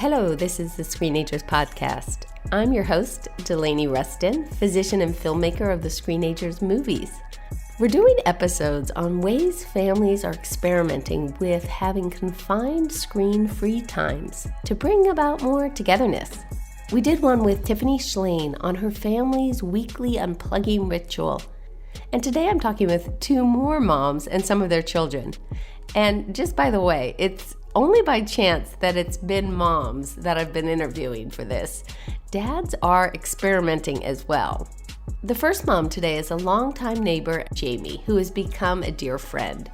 Hello, this is the Screenagers Podcast. I'm your host, Delaney Ruston, physician and filmmaker of the Screenagers movies. We're doing episodes on ways families are experimenting with having confined screen-free times to bring about more togetherness. We did one with Tiffany Schlane on her family's weekly unplugging ritual. And today I'm talking with two more moms and some of their children. And just by the way, it's only by chance that it's been moms that I've been interviewing for this. Dads are experimenting as well. The first mom today is a longtime neighbor, Jamie, who has become a dear friend.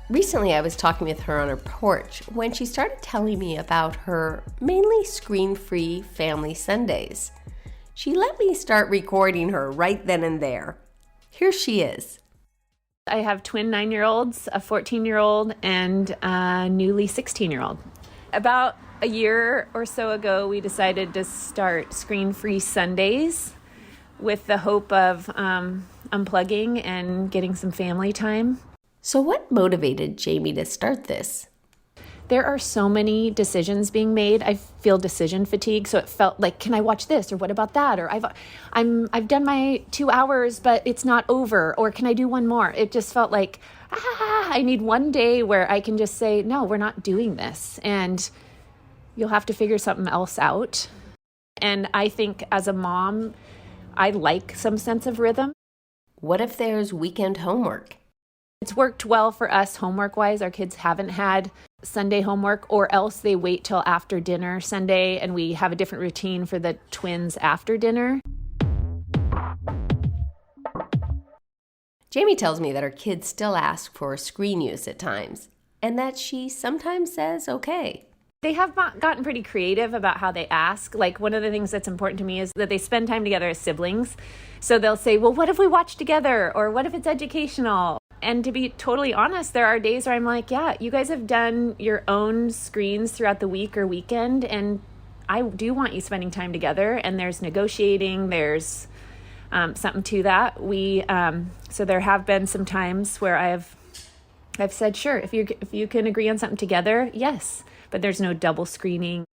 Recently, I was talking with her on her porch when she started telling me about her mainly screen-free family Sundays. She let me start recording her right then and there. Here she is. I have twin 9-year-olds, a 14-year-old, and a newly 16-year-old. About a year or so ago, we decided to start screen-free Sundays with the hope of unplugging and getting some family time. So what motivated Jamie to start this? There are so many decisions being made. I feel decision fatigue, so it felt like, can I watch this, or what about that, or I've done my 2 hours, but it's not over, or can I do one more? It just felt like, I need one day where I can just say, no, we're not doing this, and you'll have to figure something else out. And I think as a mom, I like some sense of rhythm. What if there's weekend homework? It's worked well for us homework-wise. Our kids haven't had Sunday homework, or else they wait till after dinner Sunday, and we have a different routine for the twins after dinner. Jamie tells me that her kids still ask for screen use at times, and that she sometimes says okay. They have gotten pretty creative about how they ask. Like, one of the things that's important to me is that they spend time together as siblings. So they'll say, well, what if we watch together? Or what if it's educational? And to be totally honest, there are days where I'm like, yeah, you guys have done your own screens throughout the week or weekend, and I do want you spending time together. And there's negotiating, there's something to that. So there have been some times where I've said, sure, if you can agree on something together, yes, but there's no double screening.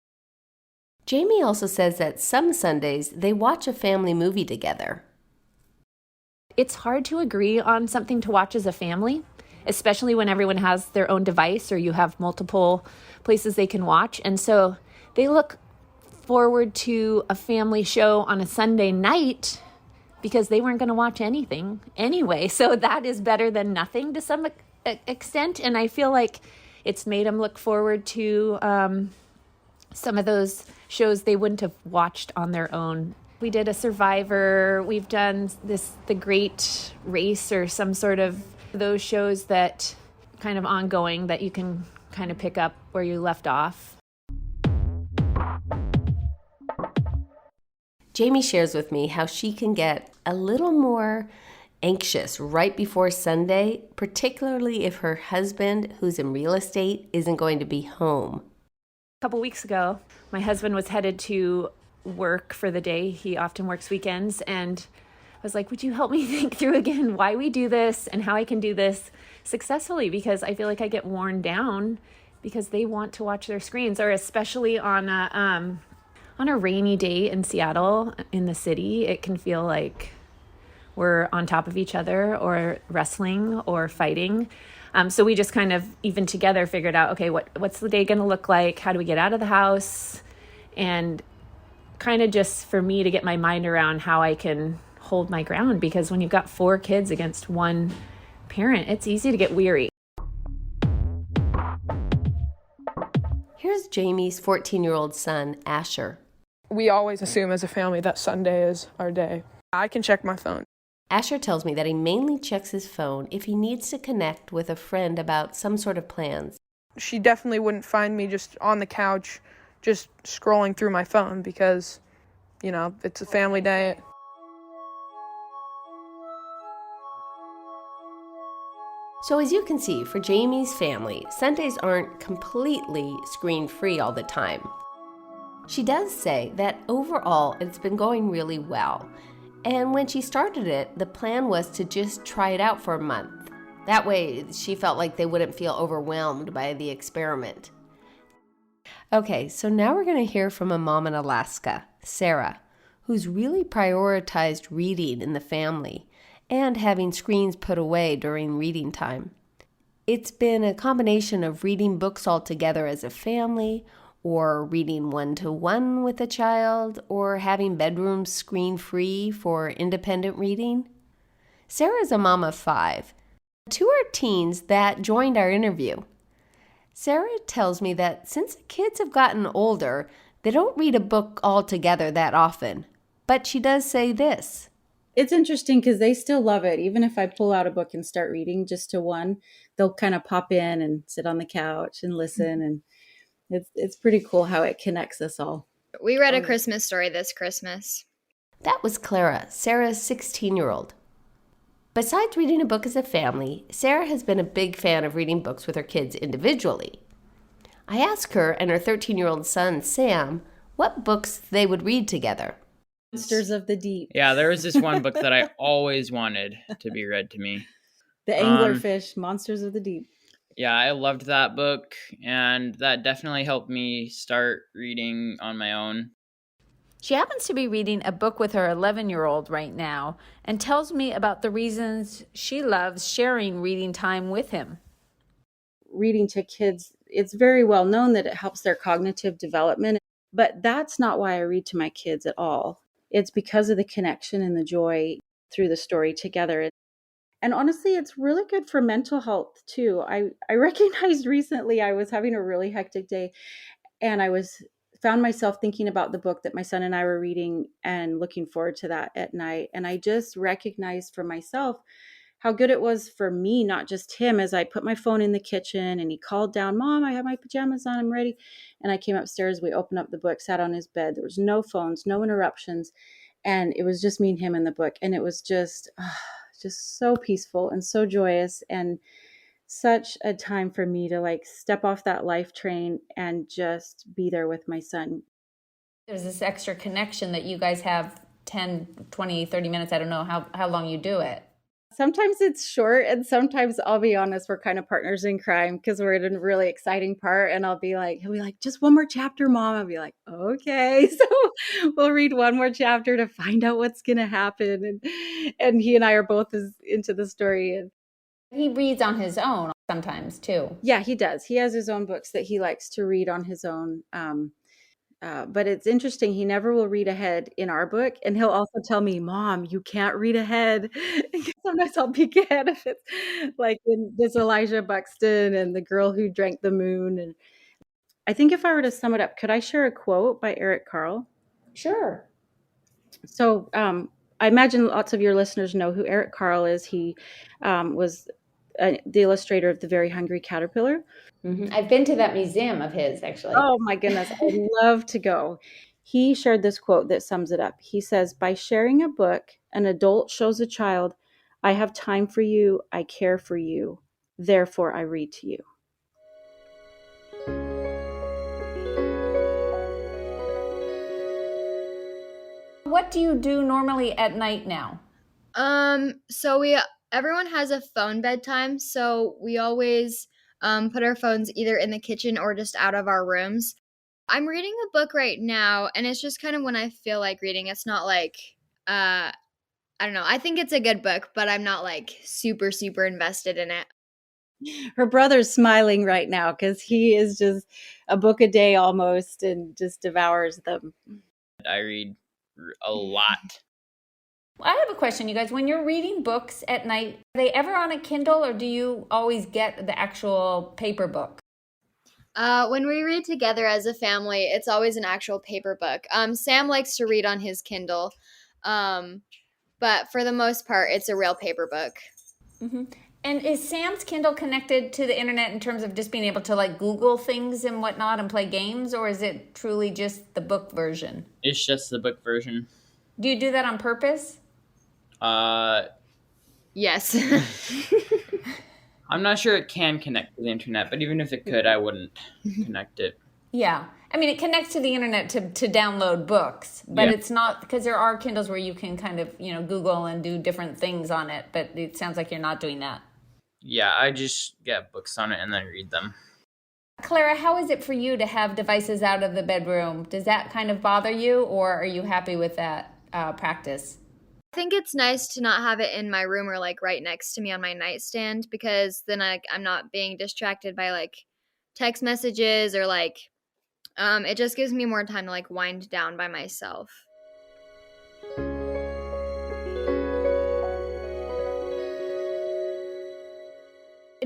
Jamie also says that some Sundays they watch a family movie together. It's hard to agree on something to watch as a family, especially when everyone has their own device or you have multiple places they can watch. And so they look forward to a family show on a Sunday night because they weren't going to watch anything anyway. So that is better than nothing to some extent. And I feel like it's made them look forward to some of those shows they wouldn't have watched on their own. We did a Survivor. We've done The Great Race, or some sort of those shows that kind of ongoing that you can kind of pick up where you left off. Jamie shares with me how she can get a little more anxious right before Sunday, particularly if her husband, who's in real estate, isn't going to be home. A couple weeks ago, my husband was headed to work for the day. He often works weekends, and I was like, would you help me think through again why we do this and how I can do this successfully? Because I feel like I get worn down because they want to watch their screens, or especially on a rainy day in Seattle, in the city, it can feel like we're on top of each other or wrestling or fighting. So we just kind of, even together, figured out, okay, what's the day going to look like? How do we get out of the house? And kind of just for me to get my mind around how I can hold my ground, because when you've got 4 kids against one parent, it's easy to get weary. Here's Jamie's 14-year-old son, Asher. We always assume as a family that Sunday is our day. I can check my phone. Asher tells me that he mainly checks his phone if he needs to connect with a friend about some sort of plans. She definitely wouldn't find me just on the couch, just scrolling through my phone, because, it's a family day. So as you can see, for Jamie's family, Sundays aren't completely screen-free all the time. She does say that overall it's been going really well. And when she started it, the plan was to just try it out for a month. That way, she felt like they wouldn't feel overwhelmed by the experiment. Okay, so now we're going to hear from a mom in Alaska, Sarah, who's really prioritized reading in the family and having screens put away during reading time. It's been a combination of reading books all together as a family, or reading one-to-one with a child, or having bedrooms screen-free for independent reading. Sarah's a mom of 5. 2 are teens that joined our interview. Sarah tells me that since the kids have gotten older, they don't read a book all together that often. But she does say this. It's interesting because they still love it. Even if I pull out a book and start reading just to one, they'll kind of pop in and sit on the couch and listen. And it's pretty cool how it connects us all. We read A Christmas Story this Christmas. That was Clara, Sarah's 16-year-old. Besides reading a book as a family, Sarah has been a big fan of reading books with her kids individually. I asked her and her 13-year-old son, Sam, what books they would read together. Monsters of the Deep. Yeah, there was this one book that I always wanted to be read to me. The Anglerfish, Monsters of the Deep. Yeah, I loved that book, and that definitely helped me start reading on my own. She happens to be reading a book with her 11-year-old right now and tells me about the reasons she loves sharing reading time with him. Reading to kids, it's very well known that it helps their cognitive development, but that's not why I read to my kids at all. It's because of the connection and the joy through the story together. And honestly, it's really good for mental health too. I recognized recently I was having a really hectic day, and I found myself thinking about the book that my son and I were reading and looking forward to that at night. And I just recognized for myself how good it was for me, not just him, as I put my phone in the kitchen and he called down, "Mom, I have my pajamas on, I'm ready." And I came upstairs, we opened up the book, sat on his bed. There was no phones, no interruptions. And it was just me and him in the book. And it was just so peaceful and so joyous, and such a time for me to like step off that life train and just be there with my son. There's this extra connection that you guys have 10, 20, 30 minutes. I don't know how long you do it. Sometimes it's short, and sometimes, I'll be honest, we're kind of partners in crime because we're in a really exciting part, and he'll be like, "Just one more chapter, Mom." I'll be like, "Okay." So we'll read one more chapter to find out what's going to happen. And he and I are both as into the story. And He reads on his own sometimes too. yeah, he does. He has his own books that he likes to read on his own. But it's interesting. He never will read ahead in our book. And he'll also tell me, "Mom, you can't read ahead." Sometimes I'll peek ahead if it's like in this Elijah Buxton and The Girl Who Drank the Moon. And I think if I were to sum it up, could I share a quote by Eric Carle? Sure. So I imagine lots of your listeners know who Eric Carle is. He was the illustrator of The Very Hungry Caterpillar. Mm-hmm. I've been to that museum of his, actually. Oh my goodness, I'd love to go. He shared this quote that sums it up. He says, "By sharing a book, an adult shows a child, I have time for you, I care for you, therefore I read to you." What do you do normally at night now? So everyone has a phone bedtime, so we always put our phones either in the kitchen or just out of our rooms. I'm reading a book right now, and it's just kind of when I feel like reading. It's not like, I don't know. I think it's a good book, but I'm not like super, super invested in it. Her brother's smiling right now because he is just a book a day almost and just devours them. I read a lot. I have a question, you guys. When you're reading books at night, are they ever on a Kindle, or do you always get the actual paper book? When we read together as a family, it's always an actual paper book. Sam likes to read on his Kindle, but for the most part, it's a real paper book. Mm-hmm. And is Sam's Kindle connected to the internet in terms of just being able to like Google things and whatnot and play games, or is it truly just the book version? It's just the book version. Do you do that on purpose? Yes. I'm not sure it can connect to the internet, but even if it could, I wouldn't connect it. Yeah. I mean, it connects to the internet to download books, but It's not, because there are Kindles where you can kind of, Google and do different things on it, but it sounds like you're not doing that. Yeah, I just get books on it and then read them. Clara, how is it for you to have devices out of the bedroom? Does that kind of bother you, or are you happy with that practice? I think it's nice to not have it in my room or like right next to me on my nightstand, because then I'm not being distracted by like text messages or like it just gives me more time to like wind down by myself.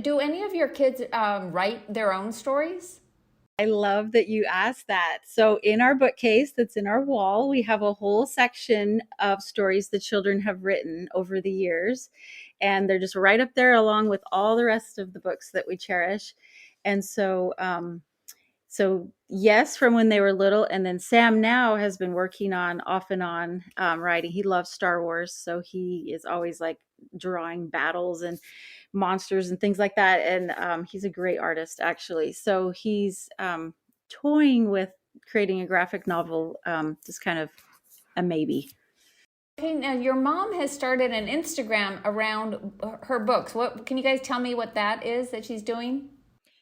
Do any of your kids write their own stories? I love that you asked that. So in our bookcase that's in our wall, we have a whole section of stories the children have written over the years. And they're just right up there along with all the rest of the books that we cherish. And so, yes, from when they were little. And then Sam now has been working on off and on writing. He loves Star Wars. So he is always like drawing battles and monsters and things like that. And he's a great artist, actually. So he's toying with creating a graphic novel, just kind of a maybe. Okay, now your mom has started an Instagram around her books. What can you guys tell me what that is that she's doing?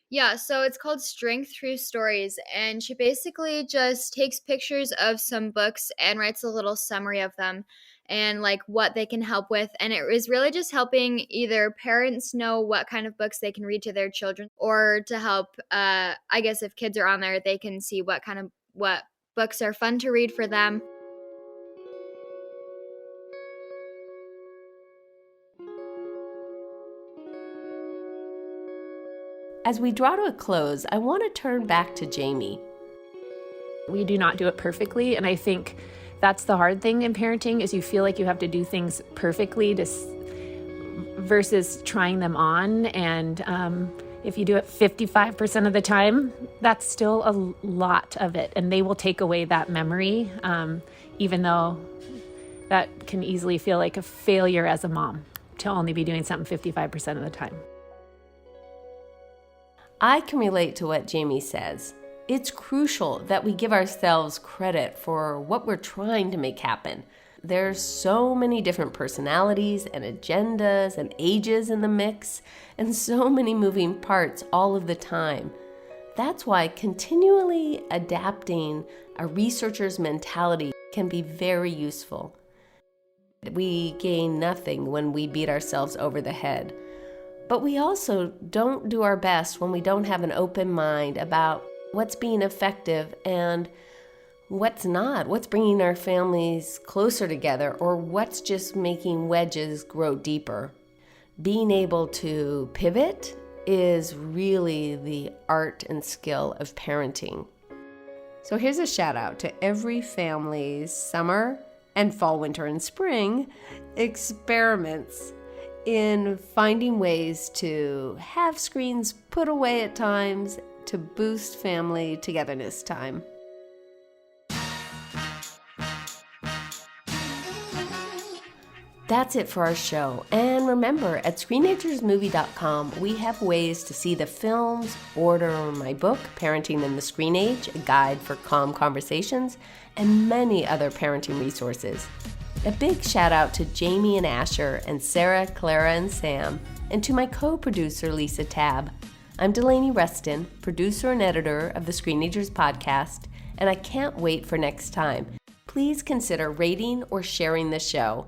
Yeah, so it's called Strength Through Stories, and she basically just takes pictures of some books and writes a little summary of them and like what they can help with. And it is really just helping either parents know what kind of books they can read to their children, or to help, I guess if kids are on there, they can see what books are fun to read for them. As we draw to a close, I want to turn back to Jamie. We do not do it perfectly, and I think that's the hard thing in parenting, is you feel like you have to do things perfectly versus trying them on. And if you do it 55% of the time, that's still a lot of it, and they will take away that memory, even though that can easily feel like a failure as a mom to only be doing something 55% of the time. I can relate to what Jamie says. It's crucial that we give ourselves credit for what we're trying to make happen. There's so many different personalities and agendas and ages in the mix, and so many moving parts all of the time. That's why continually adapting a researcher's mentality can be very useful. We gain nothing when we beat ourselves over the head. But we also don't do our best when we don't have an open mind about what's being effective and what's not, what's bringing our families closer together, or what's just making wedges grow deeper. Being able to pivot is really the art and skill of parenting. So here's a shout out to every family's summer and fall, winter, and spring experiments in finding ways to have screens put away at times to boost family togetherness time. That's it for our show. And remember, at Screenagersmovie.com, we have ways to see the films, order my book, Parenting in the Screen Age, a guide for calm conversations, and many other parenting resources. A big shout out to Jamie and Asher, and Sarah, Clara, and Sam, and to my co-producer, Lisa Tabb. I'm Delaney Ruston, producer and editor of the Screenagers Podcast, and I can't wait for next time. Please consider rating or sharing the show.